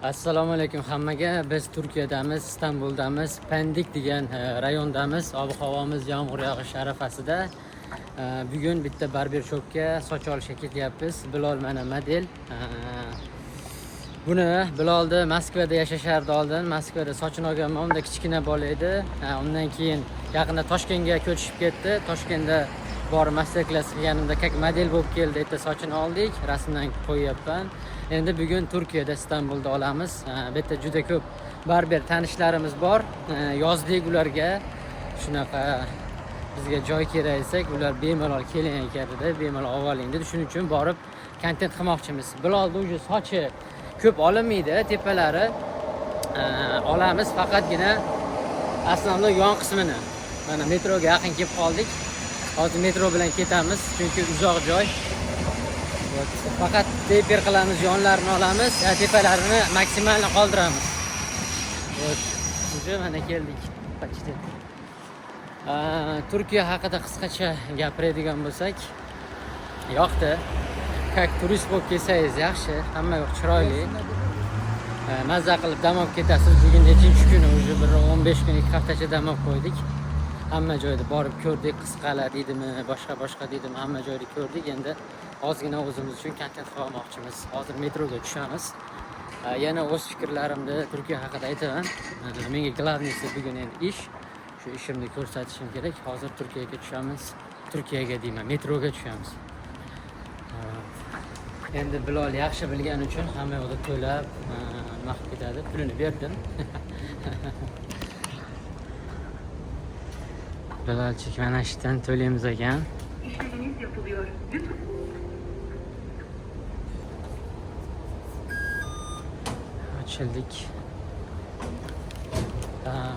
Assalomu alaykum hammaga. Biz Turkiyadamiz, Istanbuldamiz, Pendik degan rayondamiz. Ob-havomiz yomg'ir yog'ish arafasida. Bugun bitta barbershopga soch olishga ketyapmiz. Bilol mana model. Buni Bilolni Moskvada yashashardi oldin. Moskvada sochini olganman. Unda kichkina bola edi. Undan keyin yaqinda Toshkentga ko'chib ketdi. Toshkentda borib master klass qilganimda kak model bo'lib keldi. Bitta sochini oldik, rasmdan qo'yapman. Endi bugun Turkiyada, Istanbulda olamiz. Bu yerda juda ko'p barber tanishlarimiz bor. Yozdik ularga. Shunaqa bizga joy kerak desak, ular bemalol keling aytadi, bemalol oling dedi. Shuning uchun borib kontent qilmoqchimiz. Bilolni o'zi sochi ko'p olinmaydi, tepalari olamiz, faqatgina asosiy yon qismini. Mana metroga yaqin kelib qoldik. Hozir metro bilan ketamiz, chunki uzoq joy. Faqat teper qilamiz, yonlarini olamiz, tepalarini maksimalni qoldiramiz. Уже mana keldik. Turkiya haqida qisqacha gapiradigan bo'lsak, yoqdi. Kak turist bo'lib kelsangiz yaxshi, hamma yoq chiroyli. Mazza qilib dam olib ketasiz. Bugun 3-kuni, уже bir 15 kun, 2 haftacha dam olib qo'ydik. Hamma joyda borib ko'rdik, qisqalar deydimi, boshqa deydimi, hamma joyda ko'rdik. Endi ozgina o'zimiz uchun kontent qilmoqchimiz. Hozir metroga tushamiz. Yana o'z fikrlarimni Turkiya haqida aytaman. Menga glavniysi bugun endi ish. Shu ishimni ko'rsatishim kerak. Hozir Turkiyaga tushamiz. Turkiyaga deyman, metroga tushamiz. Endi Bilol yaxshi bilgani uchun hamma yoqda to'lab nima qilib ketadi. Pulini berdim. Bilalchik mana shundan to'laymiz ekan. İşleminiz yapılıyor. Ochildik.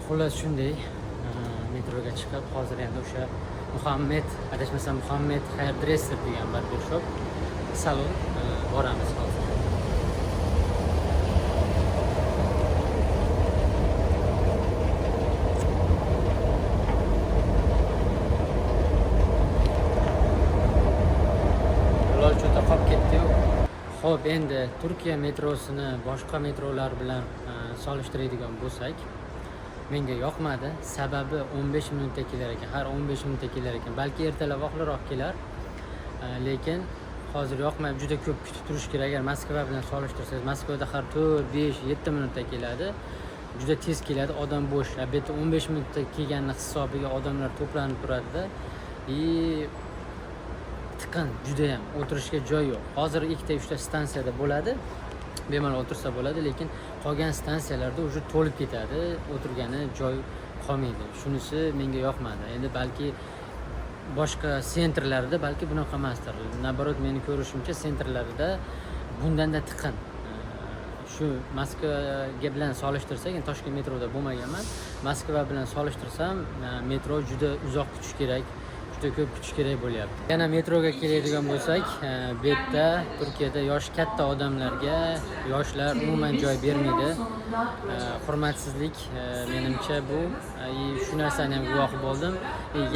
Xullas shunday metroga chiqib, hozir endi o'sha Muhammed, adashmasam Muhammed Hairdresser degan barbershop salon boramiz hozir. Xo'p, endi Turkiya metrosini boshqa metrolar bilan solishtiradigan bo'lsak, menga yoqmadi. Sababi 15 minutda kelar ekan, har 15 minutda kelar ekan. Balki ertalabroq kelar. Lekin hozir yoqmayapti. Juda ko'p kutib turish kerak. Agar Moskva bilan solishtirsangiz, Moskvada har 4, 5, 7 minutda keladi. Juda tez keladi, odam bo'sh. Bu yerda 15 minutda kelganni hisobiga odamlar to'planib turadi-da. Tiqin, juda ham o'tirishga joy yo'q. Hozir 2-3 stansiyada bo'ladi. Bemalol o'tirsa bo'ladi, lekin qolgan stansiyalarda уже to'lib ketadi. O'tirgani joy qolmaydi. Shunisi menga yoqmadi. Endi balki boshqa sentrlarda balki bunaqa emasdir. Naborot, meni ko'rishimcha sentrlarida bundanda tiqin. Shu Moskvaga bilan solishtirsak, endi Toshkent metroda bo'lmaganman. Moskva bilan solishtirsam, metro juda uzoq kutish kerak. Juda ko'p kutish kerak bo'lyapti. Yana metroga keladigan bo'lsak, bu yerda Turkiyada yosh katta odamlarga yoshlar umuman joy bermaydi. Hurmatsizlik menimcha bu. Shu narsani ham guvohi bo'ldim.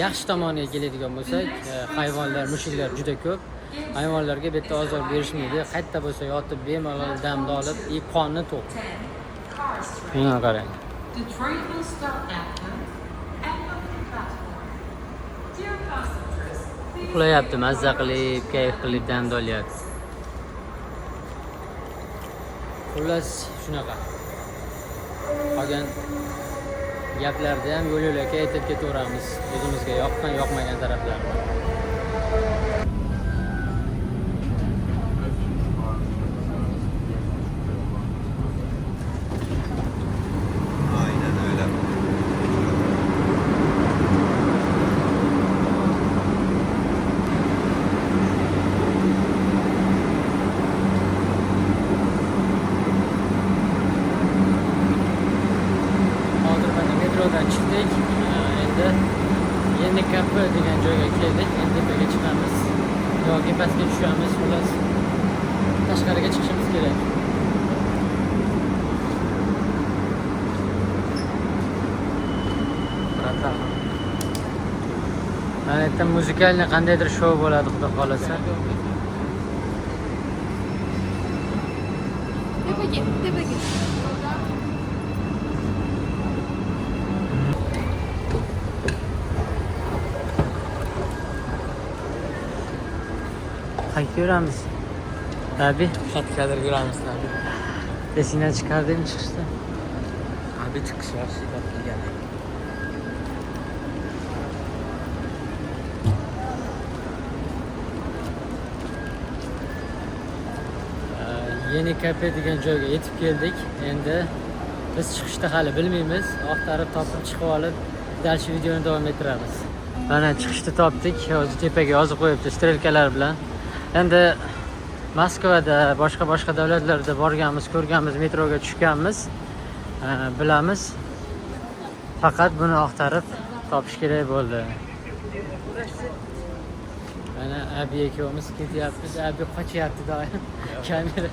Yaxshi tomoniga keladigan bo'lsak, hayvonlar, mushuklar juda ko'p. Hayvonlarga bu yerda ozor berishmaydi. Qayerda bo'lsa yotib bemalol damni olib, qonni to'q. Buni qarang. The train will stop after Uxlayapti, mazza qilib, kayf qilib damni olyapti. Xullas shunaqa. Qolgan gaplarda ham yo'l-yo'lakay aytib ketaveramiz. O'zimizga yoqqan, yoqmagan taraflarni. Metrodan chiqdik. Endi Yeni Kapı degan joyga keldik. Endi tepaga chiqamiz. Yo'lga pastga tushamiz. Xullas tashqariga chiqishimiz kerak. Mana yerda muzikalni qandaydir shou bo'ladi, xudo xolasa. Вы Tepaga. Qayerga yuramiz? Abi, Xatkadir yuramiz tabii. esingdan chiqardingmi chiqishda? Abi chiqish yaxshi deb kelgan. Yeni kafe degan joyga yetib keldik. Endi biz chiqishda hali bilmaymiz. Axtarib topib chiqib olib, dal shu videoni davom ettiramiz. Mana chiqishda topdik. Hozir tepaga yozib qo'yibdi strelkalar bilan. Endi Moskvada, boshqa davlatlarda borganmiz, ko'rganmiz, metroga tushganmiz. Bilamiz. Faqat buni axtarib topish kerak bo'ldi. Mana abi ikkovimiz ketyapmiz. Abi qochyapti doim kamera.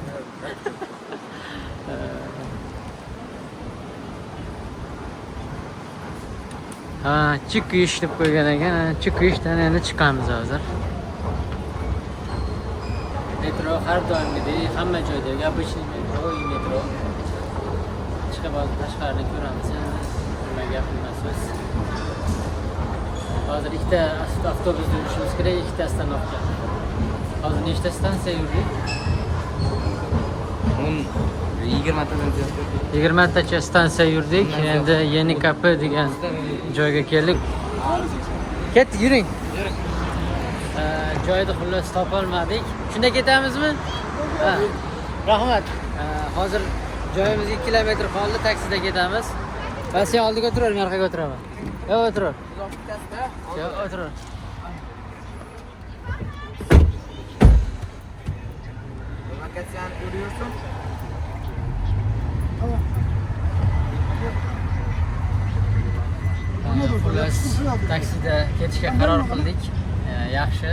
Chiqish deb qo'ygan ekan. Chiqishdan endi chiqamiz hozir. Metro har doimgidek hamma joydagi обычный metro. Chiqib olib tashqarini ko'ramiz. Nima gap nima so'z. Hozir ikkita avtobusda yurishimiz kerak, ikkita ostanovka. Hozir nechta stansiya yurdik? 20 tacha stansiya yurdik. Endi Yeni Kapı degan joyga keldik. Ketdik, yuring. Joyni xullas topolmadik. Shunda ketamizmi? Rahmat. Hozir joyimizga 2 kilometr qoldi, taksida ketamiz. Va sen oldiga o'tir, men orqaga o'tiraman. Yo'q, o'tir. Yo'q, o'tir. Lokatsiyani ko'ryapsan? Xullas taksida ketishga qaror qildik. Yaxshi.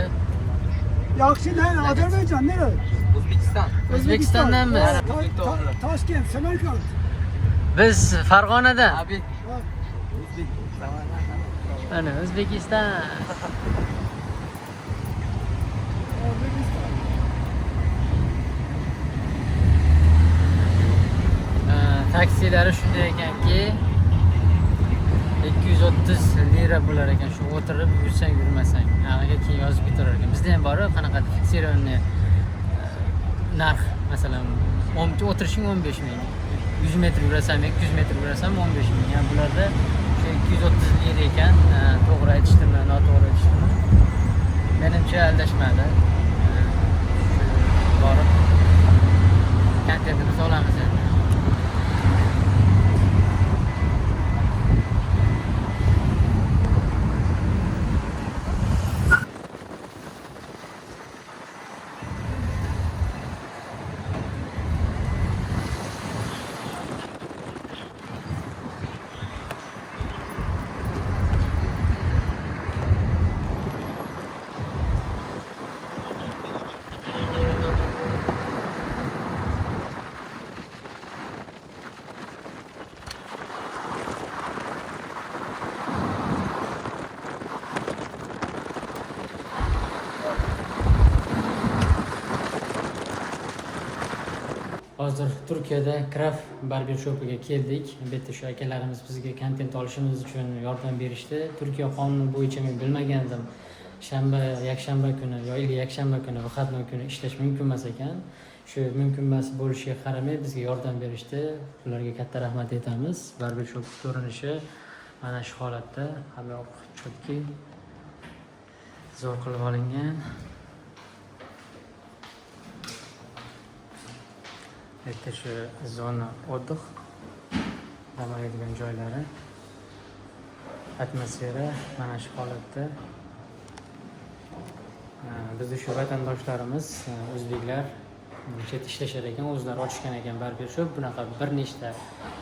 Yaxshi, Ozarbayjon nere? O'zbekiston. O'zbekistondanmiz. Toshkent, Samarqand. Biz Farg'onadan. Abi. Ana O'zbekiston. Taksilari shunday ekanki 230 lira bo'lar ekan. Shu o'tirib yursang, yurmasang. Anaga keyin yozib ketaverar ekan. Bizda ham bor, qanaqa fiksirованный narx. Masalan, o'tirishing 15 ming. 100 metr yurasan, 200 metr yurasan 15 ming. Yani bularda shu 230 lira ekan. To'g'ri aytishdimi, noto'g'ri aytishdimi? Menimcha aldashmadi. Borib kontentimizni olamiz endi. Hozir Turkiyada Kraf barber shopiga keldik. Albatta shu akalarimiz bizga kontent olishimiz uchun yordam berishdi. Turkiya qonuni bo'yicha men bilmagandim. Yakshanba kuni yoki yakshanba kuni выходной kuni ishlash mumkin emas ekan. Shu mumkin emas bo'lishiga qaramay bizga yordam berishdi. Ularga katta rahmat aytamiz. Barber shop ko'rinishi mana shu holatda, hamma yoq chotki zo'r qilib olingan. Bitta shu zona o'tiq namoyadigan joylari, atmosfera mana shu holatda. Bizning shu vatandoshlarimiz o'zbeklar chet ishlashar ekan, o'zlari ochishgan ekan barber shop. Bunaqa bir nechta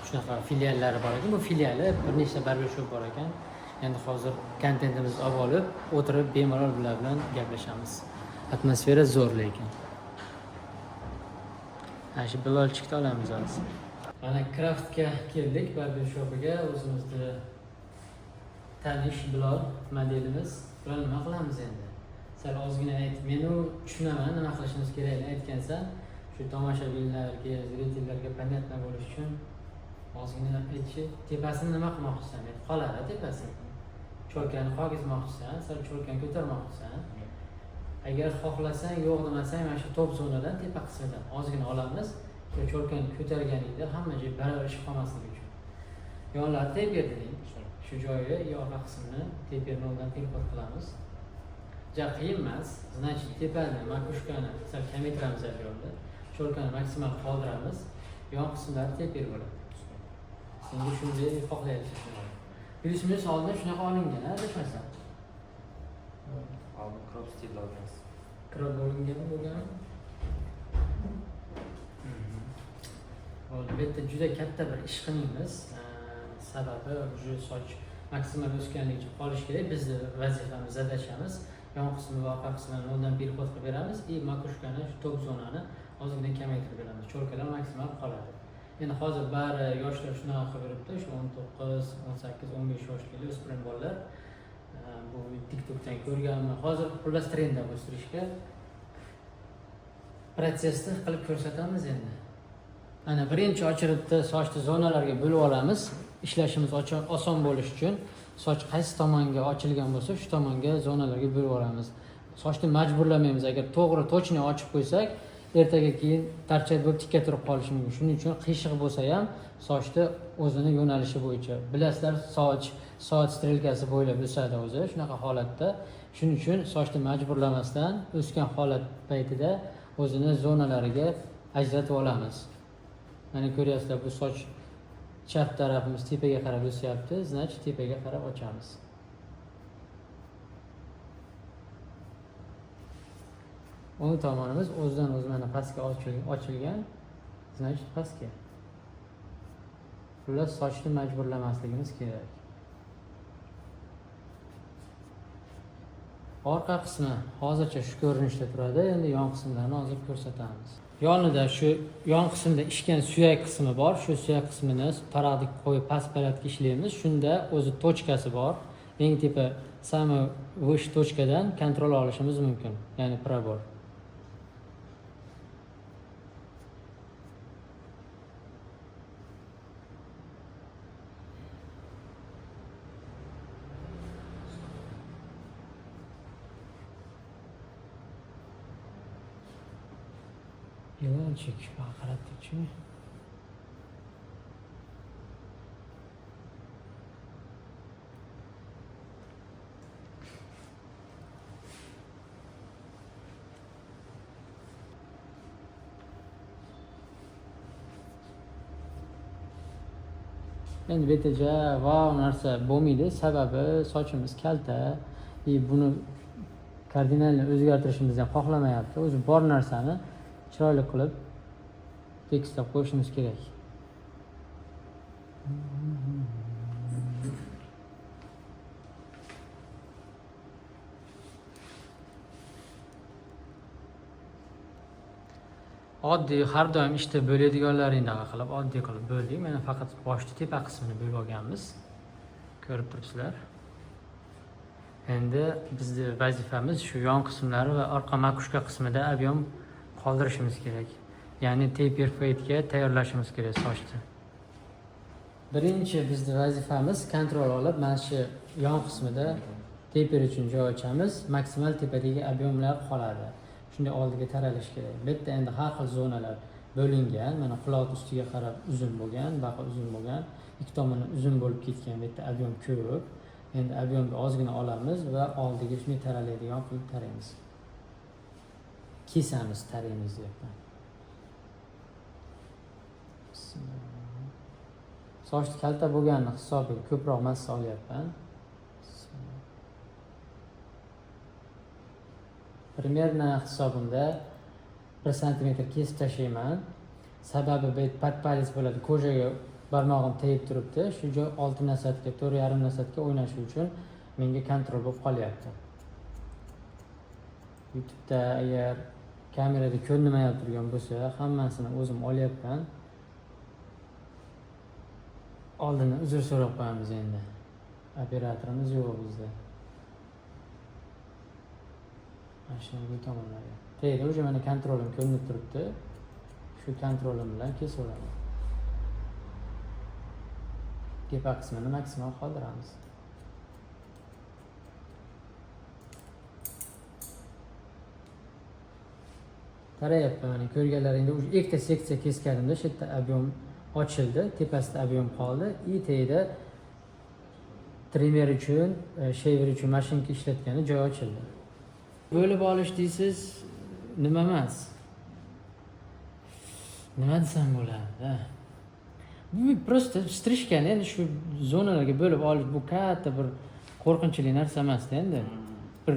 shunaqa filiallari bor ekan. Bu filiali bir nechta barber shop bor ekan. Endi hozir kontentimizni olib, o'tirib bemalol bular bilan gaplashamiz. Atmosfera zo'r lekin. Shu bilolchikni olamiz hozir. Mana Kraftga keldik, barber shopiga. O'zimizni tanish Bilol modelimiz. Bilol, nima qilamiz endi? Sal ozgina ayt. Men tushunaman nima qilishimiz kerakligini aytgansan. shu tomoshabinlarga, zritellarga понятно bo'lishi uchun ozgina aytchi, tepasini nima qilmoqchisan? Qoladi tepasini. Cho'lkani qog'izmoqchisan, sal cho'lkani ko'tarmoqchisan. Agar xohlasang, yo'q demasang, mana shu top zonadan tepa qismidan ozgina olamiz. Cho'lkani ko'targaningda hamma joy baravar ish qolmasligi uchun. Yonlarni tep berding. Shu joyi orqa qismini tep bermoqdan telefon qilamiz. Ja qiyin emas. Значит, tepani, makushkani sal kamaytiramiz alyonda. Cho'lkani maksimal qoldiramiz. Yon qismlari tep berib bo'ladi. Endi shunday xohlayapsiz. Plyus-minus oldin shunaqa olingan, adashmasam. Oldin crop stil olgansiz. Crop bo'lgan. Bu yerda juda katta bir ish qilmaymiz. Sababi shu soch maksimal o'sganligicha qolish kerak. Bizni vazifamiz, zadachamiz yon qismi va orqa qismini undan perxod qilib beramiz. Makushkani shu top zonani ozgina kamaytirib beramiz. Cho'lkalar maksimal qoladi. Endi hozir bari yoshlar shunaqa qilib yuribdi. Shu 19, 18, 15 yoshli o'spirin bolalar. Bu TikTokdan ko'rganman. Hozir xullas trendda o'stirishga protsessni qilib ko'rsatamiz endi. Ana birinchi ochiribdi, sochni zonalarga bo'lib olamiz. Ishlashimiz oson bo'lishi uchun soch qaysi tomonga ochilgan bo'lsa, shu tomonga zonalarga bo'lib olamiz. Sochni majburlamaymiz. Agar to'g'ri tochni ochib qo'ysak, ertaga keyin tarchat bo'lib tikka turib qolishi mumkin. Shuning uchun qiyshiq bo'lsa ham sochni o'zini yo'nalishi bo'yicha. Bilasizlar, soat strelkasi bo'ylab o'sadi o'zi shunaqa holatda. Shuning uchun sochni majburlamasdan o'sgan holat paytida o'zini zonalariga ajratib olamiz. Mana ko'ryapsizlar, bu soch chap tarafimiz tepaga qarab o'syapti, значит tepaga qarab ochamiz. O'ng tomonimiz o'zidan o'zi mana pastga ochilgan, значит pastga. Xullas sochni majburlamasligimiz kerak. Orqa qismi hozircha shu ko'rinishda turadi, endi yon qismlarni hozir ko'rsatamiz. Yonida shu yon qismda ishgan suyak qismi bor. Shu suyak qismini paraqni qo'yib past palatga ishlaymiz. Shunda o'zi tochkasi bor. Eng tepa самый выше tochkadan kontrol olishimiz mumkin, ya'ni probor. Yılan çek, bakarattıkça. Endi betaja va narsa bo'lmaydi, sababi sochimiz kalta, buni kardinalni o'zgartirishimizni xohlamayapti. O'zi bor narsani chiroyli qilib tekislab qo'yishimiz kerak. Oddiy har doim ishda bo'ladiganlaringdan qilib oddiy qilib bo'ldik. Mana faqat boshni tepa qismini bo'lib olganmiz. Ko'rib turibsizlar. Endi bizning vazifamiz shu yon qismlari va orqa makushka qismida ob'yom qoldirishimiz kerak. Ya'ni taper fade'ga tayyorlashimiz kerak sochni. Birinchi bizning vazifamiz kontrol olib, mana shu yon qismida taper uchun joy ochamiz. Maksimal tepadagi ob'yomlar qoladi. Shunday oldiga taralish kerak. Bu yerda endi har xil zonalar bo'lingan. Mana quloq ustiga qarab uzun bo'lgan, baqa uzun bo'lgan, ikki tomoni uzun bo'lib ketgan. Bu yerda ob'yom ko'p. Endi ob'yomni ozgina olamiz va oldiga shunday taralaydigan qilib taraymiz. Kesamiz, taraymiz deyapman. Sochni kalta bo'lganini hisobiga ko'proq massa olyapman. Примерно hisobimda 1 sm kesib tashlayman. Sababi bu patpalis bo'ladi. Ko'jaga barmog'im tegib turibdi. Shu joy 6 nasadga, 4,5 nasadga o'ynashi uchun menga kontrol bo'lib qolyapti. YouTube'da agar kamerada ko'rinmayotgan turgan bo'lsa, hammasini o'zim olyapman. Oldindan uzr so'rab qo'yamiz endi. Operatorimiz yo'q bizda. Mana shu bu tomonlarga. Teyda o'sha mana kontrolim ko'rinib turibdi. Shu kontrolim bilan kesaveraman. Kepa qismini maksimal qoldiramiz. Qarayapman, mana ko'rganlaringda ikkita seksiya kesganimda shu yerda ob'yom ochildi, tepasida ob'yom qoldi. И tagida trimer uchun, shaver uchun mashinka ishlatgani joy ochildi. Bo'lib olish deysiz, nima emas. Nima desam bo'ladi? Bu просто strishkani endi shu zonalarga bo'lib olish bu katta bir qo'rqinchli narsa emas-da endi. Bir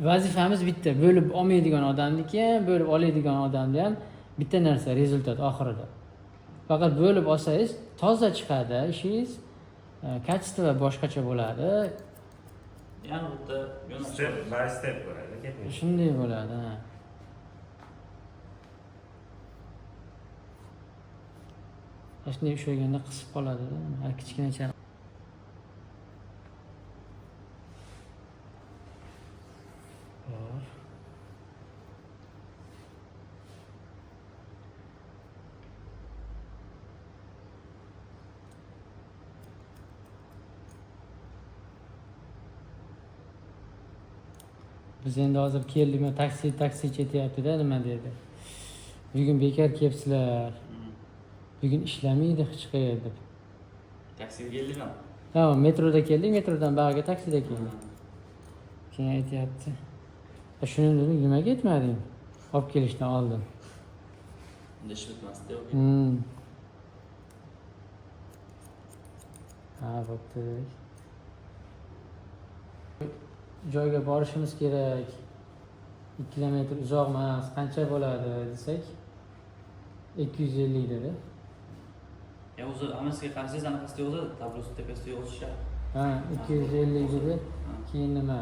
vazifamiz bitta, bo'lib olmaydigan odamniki ham, bo'lib oladigan odamda ham bitta narsa rezultat oxirida. Faqat bo'lib olsangiz toza chiqadi ishingiz, kачество boshqacha bo'ladi. Yani bu da step by step bo'ladi, ketmaydi. Shunday bo'ladi. Shunday ushlaganda qisib qoladi-da, har kichkinacha. Biz endi hozir keldik, taksi chetyapti-da, nima dedi. Bugun bekor kelibsizlar. Bugun ishlamaydi hech qayerda. Taksiga keldingmi? Ha, metroda keldik, metrodan bag'ga taksida keldik. Keyin aytyapti. Shuni dedim, nimaga yetmading? Olib kelishdan oldin. Unda ish bitmasdi. Ha, bo'pti. Joyga borishimiz kerak. 2 kilometr uzoq emas, qancha bo'ladi desak 250 dedi. Ya o'zi hammasiga qarasangiz anaqasida yozadi, tablosi tepasida yozishadi. Ha, 250 dedi. Keyin nima?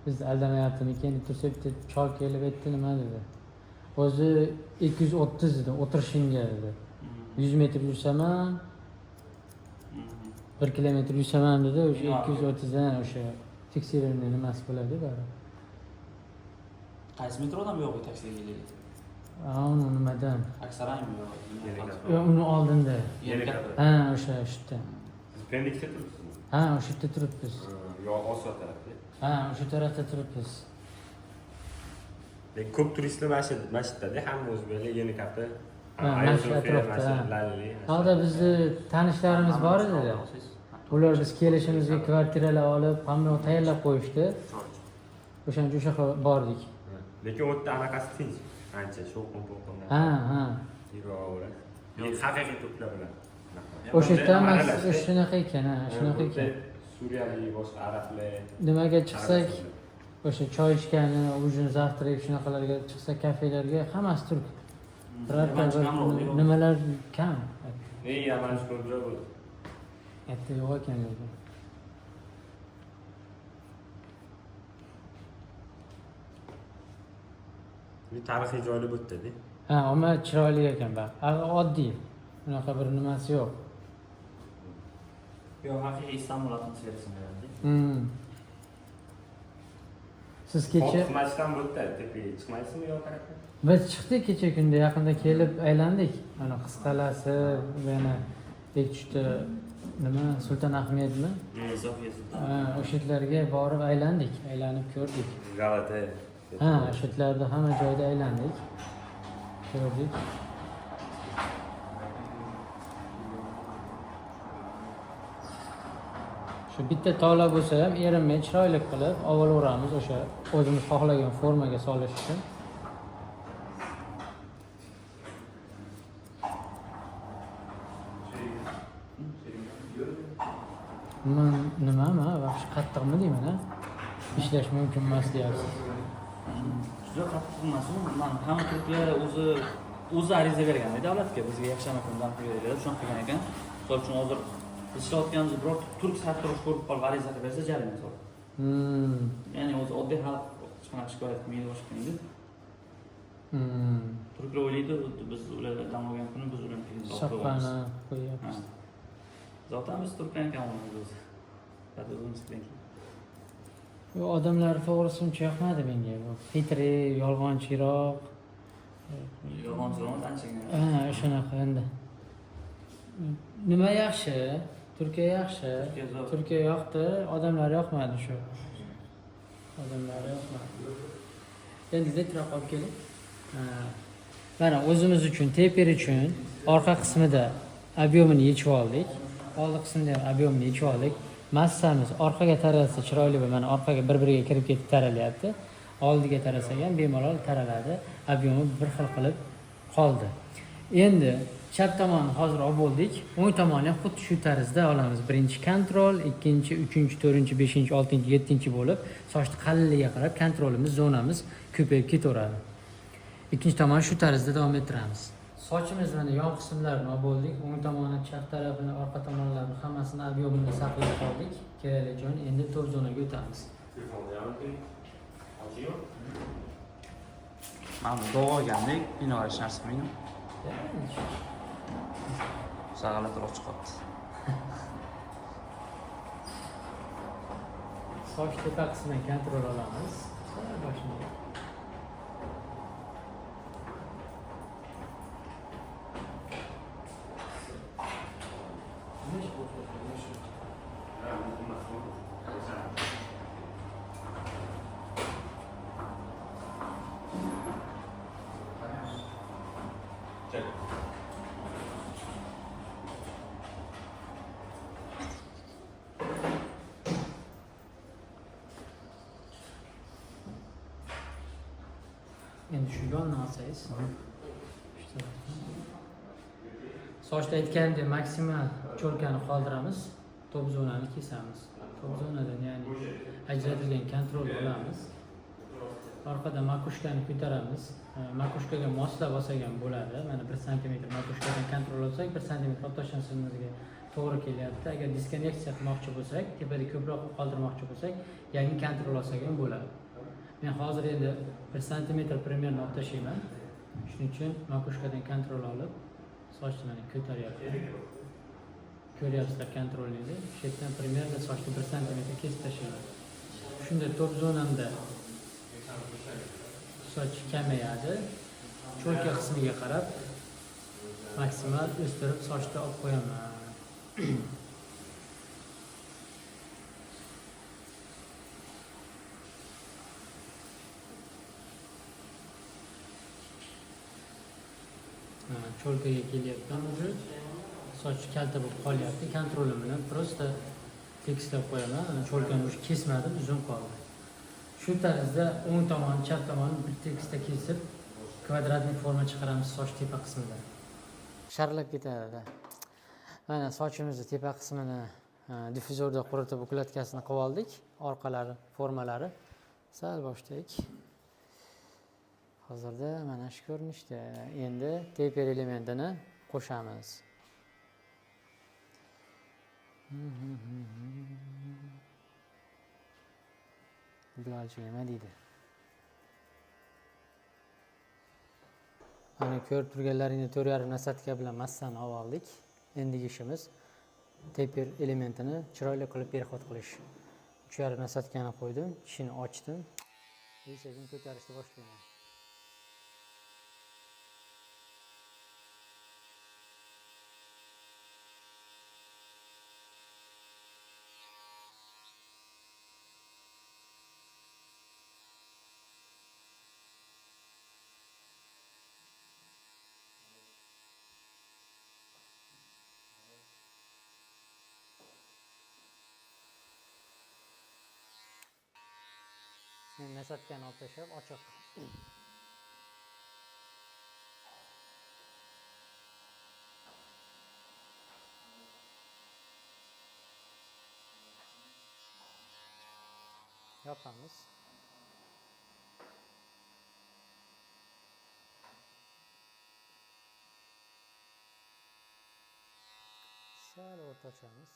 Biz aldamayaptimikin deb tursa bitta chol kelib aytdi, nima dedi. O'zi 230 dedi, o'tirishingga dedi. 100 metr yursam ham 1 kilometr yursam ham dedi, o'sha 230 dan o'sha tekshiruvni nimasi bo'ladi bari. Qaysi metrodan bu yo'q taksiga keldik? Uni nimadan? Aksaraymi yo'q? Uni oldinda. Yerga. Ha, o'sha yerda. Pendikda turibsizmi? Ha, o'sha yerda turibmiz. Yo, Osiyo tarafda. Ha, o'sha tarafda turibmiz. Ko'p turistlar masjidda, hamma o'zbeklar yeni katta. Masjid atrofida. Hozir bizni tanishlarimiz bor edi. Ular biz kelishimizga kvartiralar olib, hamma tayyorlab qo'yishdi. O'shancha o'sha yoqqa bordik. Lekin u yerda anaqasi tinch. Ancha shovqin-to'lqin. Ha. Yuraveradi. Haqiqiy turklar bilan. O'sha yerda mana shunaqa ekan, shunaqa ekan. Suriyalik, boshqa arablar. Nimaga chiqsak, o'sha choy ichgani, ujun zavtrab shunaqalarga chiqsak, kafelarga hammasi turk. Birorta nimalar kam. Yaman shunday bo'ldi. Katta yo'q ekan yo'q. Bir tarixiy joylar o'tdi-da. Ha, ammo chiroyli ekan bak. Oddiy. Unaqa bir nimasi yo'q. Yo'q, haqiqiy Istanbul atmosferasini beradi. Siz kecha Xizmatdan o'tdi, tepaga chiqmaysizmi yo tarafga? biz chiqdik kecha kunda yaqinda kelib aylandik. Mana Qisqalasi, yana Bektushda nima Sulton Ahmedmi? Sofiya Sulton. Ha, o'sha yerlarga borib aylandik, aylanib ko'rdik. Galata. Ha, o'sha yerlarda hamma joyda aylandik. Ko'rdik. Shu bitta tola bo'lsa ham erinmay chiroyli qilib olaveramiz o'sha o'zimiz xohlagan formaga solish uchun. Nimami? Vaqti qattiqmi deyman-a? Ishlash mumkin emas deyapsiz. Juda qattiq emasmi? Mana hamma turklar o'zi ariza bergan davlatga, bizga yaxshi makondan qo'yadilar, shunaqa qilgan ekan. Misol uchun hozir biz ishlayotganimiz biror turk sartarosh ko'rib qolib ariza qilib bersa jarima soladi. Ya'ni o'zi oddiy xalq hech qanaqa shikoyat qilmaydi boshqa endi. Turklar o'ylaydi, biz ularga dam olgan kuni biz ularni qiyinchilik Shoqqani qo'yapmiz. Zaten biz Turkmen kalmamız. Hadi uzun sıkıntı. Bu odamlar to'g'risi uncha yoqmadi menga. Bu fitri, yolg'onchiroq. Yolg'onchiroq anchagina. Ha, shunaqa endi. Nima yaxshi? Turkiya yaxshi. Turkiya zo'r. Turkiya yoqdi, odamlar yoqmadi shu. Odamlar yoqmadi. Endi letroq olib keling. Ha. Mana o'zimiz uchun, teper uchun orqa qismida obyomini yechib oldik. Oldi qismida ham obyomini yechib oldik. Massamiz orqaga taralsa chiroyli bo'ladi. Mana orqaga bir-biriga kirib ketib taralyapti. Oldiga tarasa ham bemalol taraladi. Obyomi bir xil qilib qoldi. Endi chap tomonni hozir olib bo'ldik. O'ng tomonni ham xuddi shu tarzda olamiz. Birinchi kontrol, ikkinchi, uchinchi, to'rtinchi, beshinchi, oltinchi, yettinchi bo'lib, sochni qalinligiga qarab kontrolimiz, zonamiz ko'payib ketaveradi. Ikkinchi tomon shu tarzda davom ettiramiz. Sochimiz mana yon qismlarini olib bo'ldik. O'ng tomonni, chap tarafini, orqa tomonlarini hammasini obyomini saqlab qoldik. Kerakli joyni endi to'p zonaga o'tamiz. Mana bu dog' olgandek, bino hech narsa qilmayman. Sag'alatroq chiqyapti. Soch tepa qismidan kontrol olamiz. Boshini. Endi shu yonni olsangiz. Sochda aytgandek maksimal cho'lkani qoldiramiz, to'p zonani kesamiz. To'p zonadan ya'ni ajratilgan kontrol olamiz. Orqada makushkani ko'taramiz. Makushkaga moslab olsak ham bo'ladi. Mana 1 sm makushkadan kontrol olsak, 1 sm olib tashlashimizga to'g'ri kelyapti. Agar diskonneksiya qilmoqchi bo'lsak, tepada ko'proq qoldirmoqchi bo'lsak, yangi kontrol olsak ham bo'ladi. Men hozir endi 1 sm примерно olib tashlayman. Shuning uchun makushkadan kontrol olib, sochni ko'taryapman. Ko'ryapsizlar kontrolni. Shu yerdan примерно sochni 1 sm kesib tashlayman. Shunda to'p zonamda soch kamayadi. Cho'lka qismiga qarab maksimal o'stirib sochni olib qo'yaman. Cho'lkaga kelyapman уже. Soch kalta bo'lib qolyapti. Kontrolim bilan просто tekislab qo'yaman. Ana cho'lkani уже kesmadim, uzun qoldi. Shu tarzda o'ng tomon, chap tomon bir tekisda kesib, kvadratlik forma chiqaramiz soch tepa qismidan. Sharlab ketadi. Mana sochimizni tepa qismini diffuzorda quritib ukladkasini qilib oldik. Orqalari, formalari sal boshlaylik. Hozirda mana shu ko'rinishda. Endi taper elementini qo'shamiz. Bularchi nima deydi? Mana ko'rib turganlaringni 4,5 nasatka bilan massani olib oldik. Endigi ishimiz taper elementini chiroyli qilib perxod qilish. 3,5 nasatkani qo'ydim, ishini ochdim. Sekin ko'tarishni boshlayman. Nasatkani olib tashlab ochiq. Yopamiz. Sal o'rtachamiz.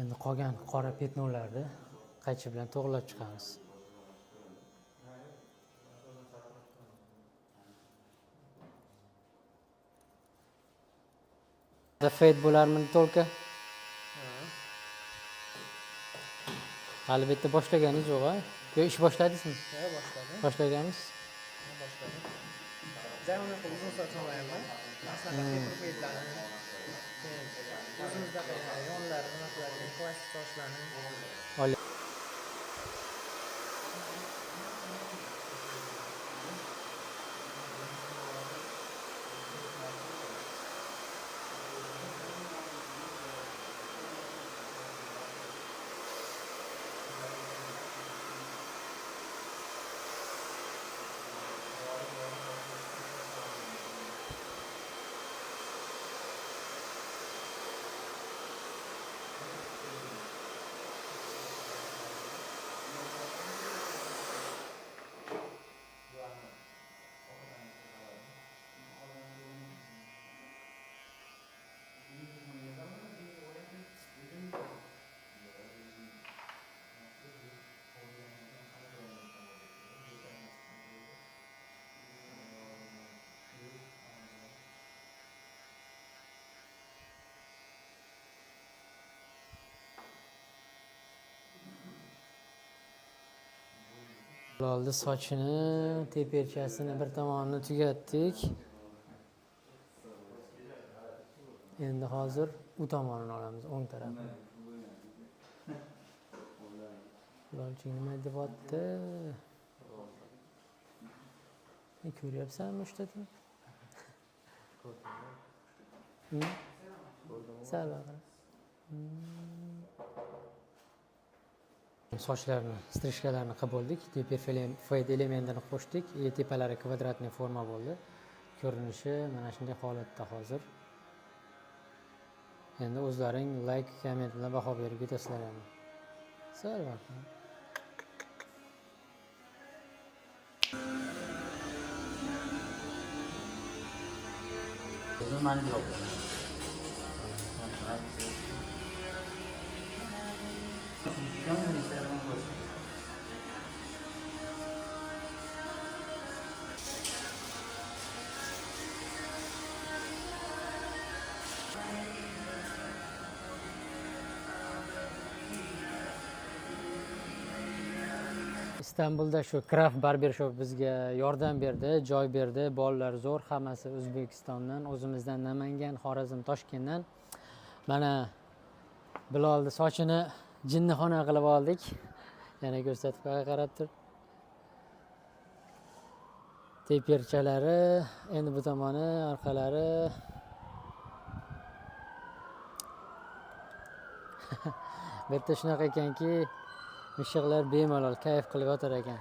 Endi qolgan qora petnolarni qaychi bilan to'g'irlab chiqamiz. Fade bo'larmidi to'lka? Hali bitta boshlaganingiz yo'q-a? Yo, ish boshladingizmi? Ha, boshladim. Boshlagansiz? Boshladim. Unaqa uzun soch olmayapman. Maslahat ketlarni. O'zimizda yonlarini, nima qiladigan plastik sochlarni. Oldi sochini, teperchasini bir tomonini tugatdik. Endi hozir u tomonini olamiz, o'ng tarafini. Lolching nima deyapti? Ko'ryapsanmi ishlatib? Sal bag'ir. Sochlarni, strishkalarni qilib bo'ldik. Fade elementini qo'shdik. Tepalari kvadratniy forma bo'ldi. Ko'rinishi mana shunday holatda hozir. Endi o'zlaring like, komment bilan baho berib ketasizlar ham. Sal vaqt. Mani yo'q. Istanbulda shu Craft Barber Shop bizga yordam berdi, joy berdi. Bolalar zo'r, hammasi O'zbekistondan, o'zimizdan Namangan, Xorazm, Toshkentdan. Mana Bilolni sochini jinnixona qilib oldik. Yana ko'rsatib qarab tur. Teperchalari, endi bu tomoni, orqalari. Bu yerda shunaqa ekanki, mishiqlar bemalol kayf qilib yotar ekan.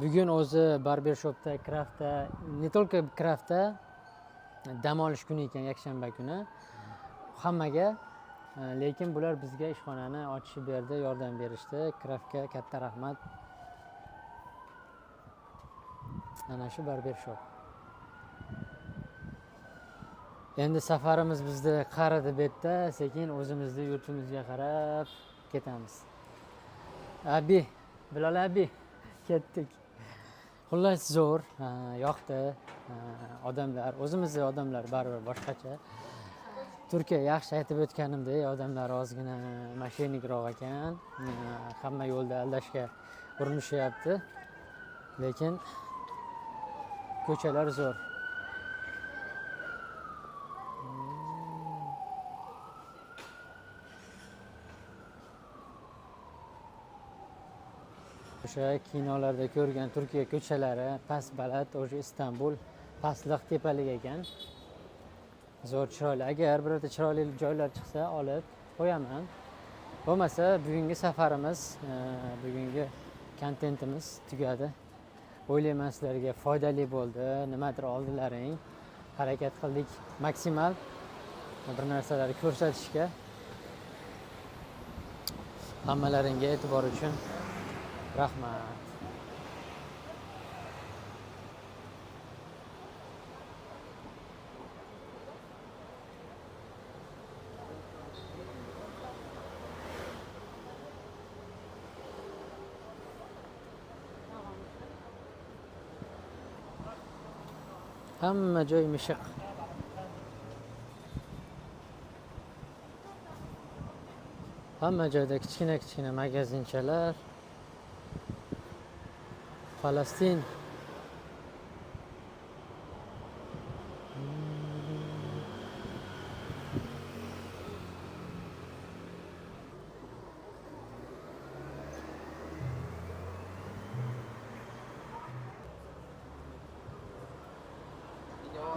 Bugun o'zi Barber Shopda, Craftda, ne только Craftda dam olish kuni ekan, yakshanba kuni. Hammaga, lekin bular bizga ishxonani ochib berdi, yordam berishdi. Craftga katta rahmat. Ana shu Barber Shop. Endi safarimiz bizni qaridi bu yerda, sekin o'zimizni yurtimizga qarab ketamiz. Abi, Bilol abi, ketdik. Xullas zo'r, yoqdi. Odamlar, o'zimizning odamlar baribir boshqacha. Turkiya yaxshi aytib o'tganimdek, odamlar ozgina mashinikroq ekan. Hamma yo'lda aldashga urinishyapti. Lekin ko'chalar zo'r. O'sha kinolarda ko'rgan Turkiya ko'chalari, past baland, o'sha Istanbul pastliq tepalik ekan. Zo'r chiroyli. Agar birorta chiroyli joylar chiqsa, olib qo'yaman. Bo'lmasa, bugungi safarimiz, bugungi kontentimiz tugadi. O'ylayman sizlarga foydali bo'ldi. Nimadir oldilaring. Harakat qildik maksimal bir narsalarni ko'rsatishga. Hammalaringga e'tibor uchun rahmat. Hamma joy mishiq. Hamma joyda kichkina magazinchalar. Falastin.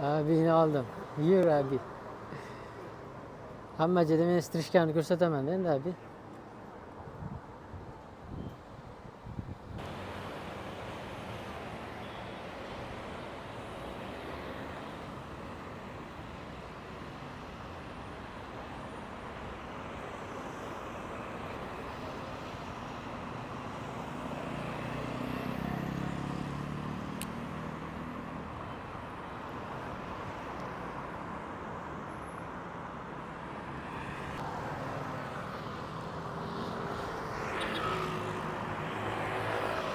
Abini oldim. Yur abi. Hamma joyda men strishkamni ko'rsataman endi abi.